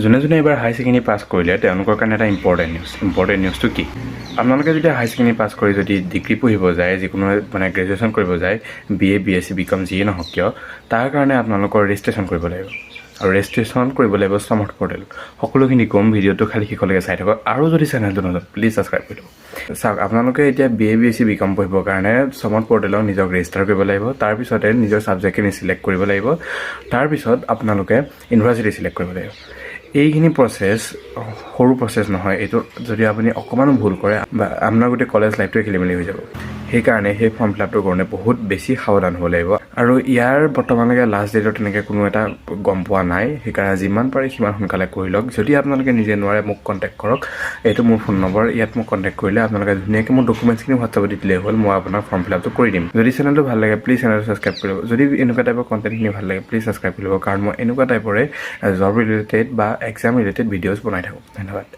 যোনে যোনে এবাৰ হাই ছেকেণ্ডেৰী পাছ কৰিলে তেওঁলোকৰ কাৰণে এটা ইম্পৰ্টেণ্ট নিউজটো কি আপোনালোকে যদি হাই ছেকেণ্ডেৰী পাছ কৰি যদি ডিগ্ৰী পঢ়িব যায় যিকোনো মানে গ্ৰেজুৱেশ্যন কৰিব যায় BA BSc BCom যিয়ে নহওক কিয় তাৰ কাৰণে আপোনালোকৰ ৰেজিষ্ট্ৰেশ্যন কৰিব লাগিব আৰু ৰেজিষ্ট্ৰেশ্যন কৰিব লাগিব সমৰ্থ পৰ্টেল সকলোখিনি কম ভিডিঅ'টো খালি শেষলৈকে চাই থাকক আৰু যদি চেনেলটো নতুন প্লিজ ছাবস্ক্ৰাইব কৰি ল'ব চাওক আপোনালোকে এতিয়া BA BSc BCom পঢ়িবৰ কাৰণে সমৰ্থ পৰ্টেলক নিজক ৰেজিষ্টাৰ কৰিব লাগিব তাৰপিছতে নিজৰ ছাবজেক্টখিনি চিলেক্ট কৰিব লাগিব তাৰপিছত আপোনালোকে ইউনিভাৰ্চিটি চিলেক্ট কৰিব লাগিব এইখিনি প্ৰচেছ সৰু প্ৰচেছ নহয় এইটো যদি আপুনি অকণমানো ভুল কৰে বা আপোনাৰ গোটেই কলেজ লাইফটোৱে খেলিমেলি হৈ যাব সেইকাৰণে সেই ফৰ্ম ফিল আপটো কৰোঁতে বহুত বেছি সাৱধান হ'ব লাগিব আৰু ইয়াৰ বৰ্তমানলৈকে লাষ্ট ডেটৰ তেনেকৈ কোনো এটা গম পোৱা নাই সেইকাৰণে যিমান পাৰে সিমান সোনকালে কৰি লওক যদি আপোনালোকে নিজে নোৱাৰে মোক কণ্টেক্ট কৰক এইটো মোৰ ফোন নম্বৰ ইয়াত মোক কণ্টেক্ট কৰিলে আপোনালোকে ধুনীয়াকৈ মোৰ ডকুমেণ্টছখিনি হোৱাটছআপত দি দিলেই হ'ল মই আপোনাক ফৰ্ম ফিল আপটো কৰি দিম যদি চেনেলটো ভাল লাগে প্লিজ চেনেলটো ছাবস্ক্ৰাইব কৰিব যদি এনেকুৱা টাইপৰ কণ্টেণ্টখিনি ভাল লাগে প্লিজ ছাবস্ক্ৰাইব কৰিব কাৰণ মই এনেকুৱা টাইপৰে জব ৰিলেটেড বা এক্সাম ৰিলেটেড ভিডিঅ'জ বনাই থাকোঁ ধন্যবাদ